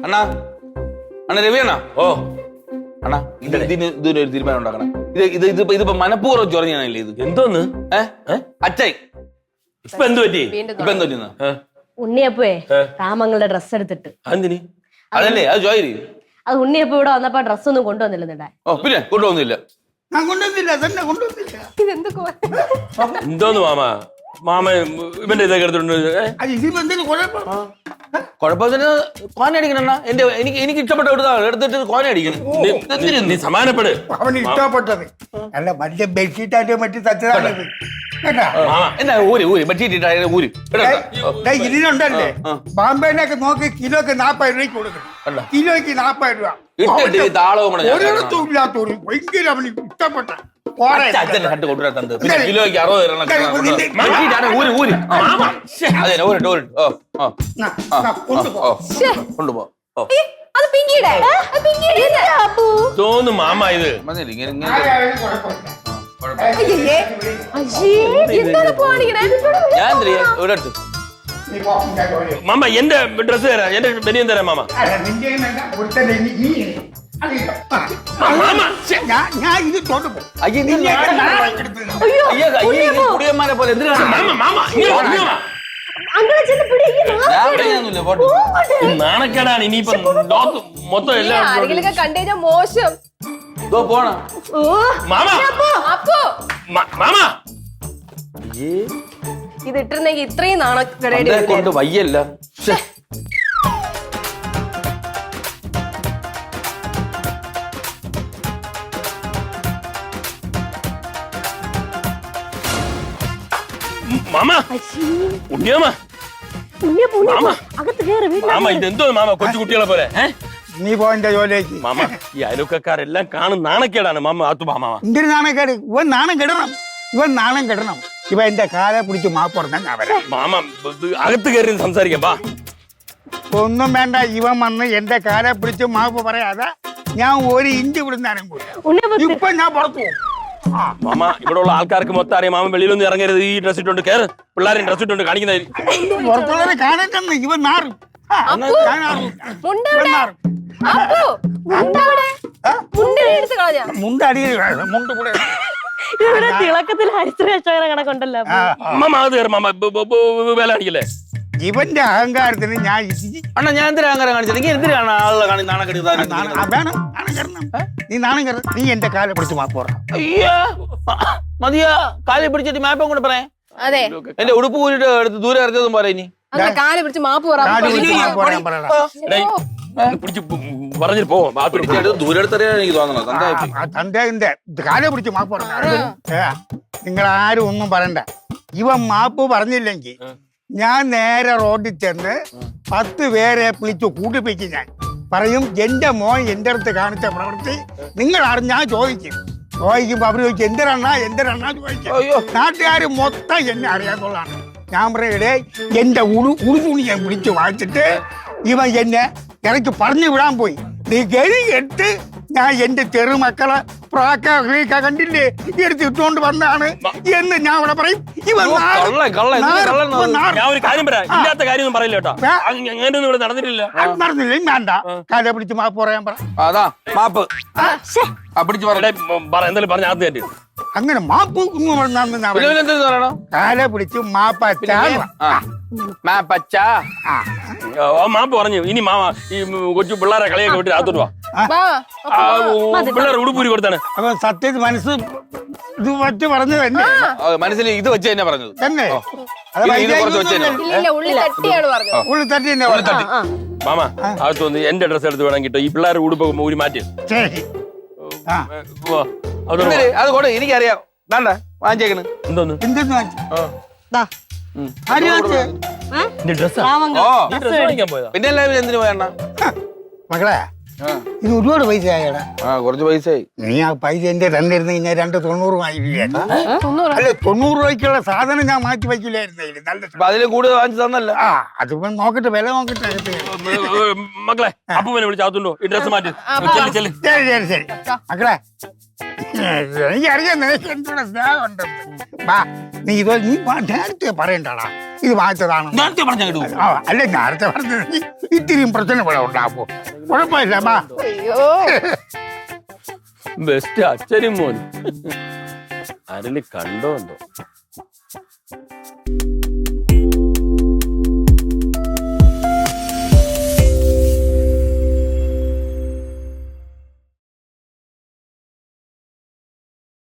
അണ്ണാ അണ്ണ രവിയണ്ണ ഓ അണ്ണാ ഇതിനൊരു തീരുമാനം ഉണ്ടാക്കണം. ഇതിപ്പോ മനഃപൂർവ്വം ചൊറഞ്ഞാണല്ലേ ഇത്? എന്തോന്ന് അച്ചായി ഇപ്പൊ എന്ത് പറ്റി? ഇപ്പൊ എന്ത് പറ്റുന്ന ഉണ്ണിയപ്പേ രാമങ്ങളുടെ ഡ്രസ് എടുത്തിട്ട് എന്തിന്? അതല്ലേ അത് ചോരി. അത് ഉണ്ണിയപ്പ ഇവിടെ വന്നപ്പോ ഡ്രസ് ഒന്നും കൊണ്ടുവന്നില്ല. ഓ പിന്നെ കൊണ്ടുപോകുന്നില്ല. എന്തോന്ന് മാമ മാമ ഇവന്റെ ഇതൊക്കെ എടുത്തിട്ടുണ്ട്. കുഴപ്പത്തിന് കോന അടിക്കണ എനിക്ക് ഇഷ്ടപ്പെട്ട എടുത്തിട്ട് കോന അടിക്കണം. നീ സമാനപ്പെട്. അവന് ഇഷ്ടപ്പെട്ടത് അല്ല മറ്റേ ബെഡ്ഷീറ്റായിട്ട് മറ്റു തച്ചതാണിത് കേട്ടാ. എന്നാ ഊര് ബെഡ്ഷീറ്റ് ഊര് ഇതിനുണ്ടല്ലേ ബാമ്പേനൊക്കെ നോക്കി കിലോക്ക് 40 രൂപയ്ക്ക് കൊടുക്കണം. കിലോയ്ക്ക് 40 രൂപ. ഇട്ടിട്ട് താളവും ഒരിടത്തും ഇല്ലാത്തൊരു ഭയങ്കര അവന് ഇഷ്ടപ്പെട്ട കിലോയ്ക്ക് 60 കൊണ്ടുപോ. തോന്നു മാമ ഇത് ഞാൻ ഇവിടെ മാമ എന്റെ ഡ്രസ് തരാം, എന്റെ ബനിയൻ തരാം മാമ. ഞാൻ ഇത് തോണ്ടുപോ കുടിയന്മാരെ പോലെ നാണക്കേടാണ്. ഇനിയിപ്പം മൊത്തം എല്ലാം കണ്ടുകഴിഞ്ഞാൽ മോശം. പോണ മാമ മാമ ഇത് ഇട്ടിരുന്നെങ്കിൽ ഇത്രയും നാണക്കേട് കൊണ്ട് വയ്യല്ല. മാമ ഉണ്ണിയമ്മ മാമ ഇതെന്തോ മാമ കൊച്ചു കുട്ടികളെ പോലെ. നീ പോന്റെ ജോലിക്ക് മാമ ഈ അയൽവക്കാരെല്ലാം കാണും നാണക്കേടാണ് മാമ. മാമ എന്തൊരു നാണക്കേട്. ഇവൻ നാണം കെടണം. ഇവ എന്റെ കാലെ പിടിച്ച് മാപ്പുറത്താൻ ഞാൻ വരാം. മാമ അകത്ത് കയറി സംസാരിക്കാം. വാ. ഒന്നും വേണ്ട. ഇവൻ വന്ന് എന്റെ കാലെ പിടിച്ച് മാപ്പ് പറയാതെ ഞാൻ 1 ഇഞ്ച് ഇവിടുന്ന് പോയി. ഇപ്പൊ ഞാൻ പുറത്തു പോകും. മാമ ഇവിടെ ഉള്ള ആൾക്കാർക്ക് മൊത്തം അറിയാം. മാമ വെളിയിലൊന്നും ഇറങ്ങരുത്. ഈ ഡ്രസ് ഇട്ടുണ്ട് കയറ്. പിള്ളേരും ഡ്രസ് ഇട്ടുണ്ട് കാണിക്കുന്നതായിരിക്കും. പുറത്തുള്ളവരെ കാണട്ടെന്ന്. ഇവൻ നാറും. മുണ്ടടി മുണ്ട് കൂടെ തിളക്കത്തിൽ ഹരിശ്രീ അശോകനെ കണക്കുണ്ടല്ലോ. മാമ അത് കയറും. മാമ വില കാണിക്കല്ലേ? ഇവന്റെ അഹങ്കാരത്തിന് ഞാൻ അണ്ണാ ഞാൻ എന്തിനാ അഹങ്കാരം കാണിച്ചത്? എന്തിനാണ് ആളുകളെ നാണം നീ നാണം കെട. നീ എന്റെ കാലെ പിടിച്ച് മാപ്പ് പറ. അയ്യോ മതിയാ. കാലിൽ പിടിച്ചിട്ട് മാപ്പം കൂടെ പറയാം. അതെ എന്റെ ഉടുപ്പ് കൂടിയിട്ട് എടുത്ത് ദൂരെ ഇറങ്ങിയതും പറയാ. ഇനി കാല് പിടിച്ച് മാപ്പ് പറഞ്ഞു പോവാം. ദൂരെ എടുത്തറിയാൻ എനിക്ക് തോന്നണം. തന്റെ കാലെ പിടിച്ച് മാപ്പ് പറഞ്ഞ നിങ്ങൾ ആരും ഒന്നും പറയണ്ട. ഇവൻ മാപ്പ് പറഞ്ഞില്ലെങ്കിൽ ഞാൻ നേരെ റോഡിൽ ചെന്ന് 10 പേരെ വിളിച്ചു കൂട്ടിപ്പിക്കും. ഞാൻ പറയും എന്റെ മോൻ എന്റെ അടുത്ത് കാണിച്ച പ്രവൃത്തി നിങ്ങൾ അറിഞ്ഞാ ചോദിക്കുമ്പോ അവര് ചോദിക്കും എന്തിനാ ചോദിക്കും. നാട്ടുകാർ മൊത്തം എന്നെ അറിയാന്നുള്ളതാണ്. ഞാൻ പറയടേ എന്റെ ഉടുതുണി ഞാൻ പിടിച്ച് വായിച്ചിട്ട് ഇവൻ എന്നെ ഇറക്കി പറഞ്ഞു വിടാൻ പോയി. നീ ഗതികെട്ട് ഞാൻ എന്റെ ചെറുമക്കളെ കണ്ടില്ലേ എടുത്ത് ഇട്ടുകൊണ്ട് വന്നാണ് എന്ന് ഞാൻ അവിടെ പറയും. ഞാൻ ഒരു കാര്യം പറയാം. ഇല്ലാത്ത കാര്യമൊന്നും പറയില്ല കേട്ടോ. അങ്ങനെയൊന്നും ഇവിടെ നടന്നിട്ടില്ല. നടന്നില്ല. വേണ്ട കാലെ പിടിച്ച് മാപ്പ് പറയാൻ പറ. അതാ മാപ്പ് പിടിച്ച് പറ. എന്തായാലും പറഞ്ഞ ആദ്യം തന്നെ അങ്ങനെ മാപ്പ് കാലെ പിടിച്ച് മാപ്പ് പറഞ്ഞു. ഇനി മാമ ഈ കൊച്ചു പിള്ളേരെ കളിയൊക്കെ വിട്ട് അകത്തോട്ട് വാ. പിള്ളേർ ഉടുപ്പൂരി കൊടുത്താണ്. അപ്പൊ സത്യത്തിൽ മനസ്സ് ഇത് വെച്ച് പറഞ്ഞത് തന്നെ. മനസ്സിൽ ഇത് വെച്ച് തന്നെ പറഞ്ഞത് തന്നെ. ഉള്ളി തട്ടി തന്നെ മാമ അകത്ത് വന്ന് എന്റെ ഡ്രസ് എടുത്ത് വേണം കിട്ടോ. ഈ പിള്ളേരുടെ ഉടുപ്പ് ഊരി മാറ്റി. അത് കൂടെ എനിക്കറിയാം. വേണ്ട വാങ്ങിച്ചേക്കണ്. എന്തോന്ന് പിന്നെ എല്ലാവരും എന്തിനു പോയണ്ണ? മക്കളെ ഇത് ഒരുപാട് പൈസ ആയടാ. കുറച്ച് പൈസയായി. നീ ആ പൈസ എന്റെ രണ്ടിരുന്ന് കഴിഞ്ഞാൽ 290 അല്ലെ 90 രൂപയ്ക്കുള്ള സാധനം ഞാൻ മാറ്റി വയ്ക്കില്ലായിരുന്നു. നല്ല അതിൽ കൂടുതൽ വാങ്ങിച്ചു തന്നല്ല. അത് നോക്കിട്ട് വില നോക്കിട്ട് മക്കളെ അപ്പൂനെ വിളിച്ചാത്തുണ്ടോ ഈ ഡ്രസ് മാറ്റി. ശരി മക്കളെ എനിക്കറിയാം നിനക്ക് എന്തുകൂടെ സ്നേഹമുണ്ടെന്ന്. വാ നീ നേരത്തെ പറയണ്ടടാ ഇത് വാങ്ങിച്ചതാണ്. നേരത്തെ പറഞ്ഞ കേട്ടു. അല്ല നേരത്തെ പറഞ്ഞത് ഇത്തിരിയും പ്രശ്നം ഇവിടെ ഉണ്ടാകുമ്പോ കുഴപ്പമില്ല. വാ. അയ്യോ ബെസ്റ്റ് അച്ഛനും മോനും ആരെങ്കിലും കണ്ടോ എന്തോ.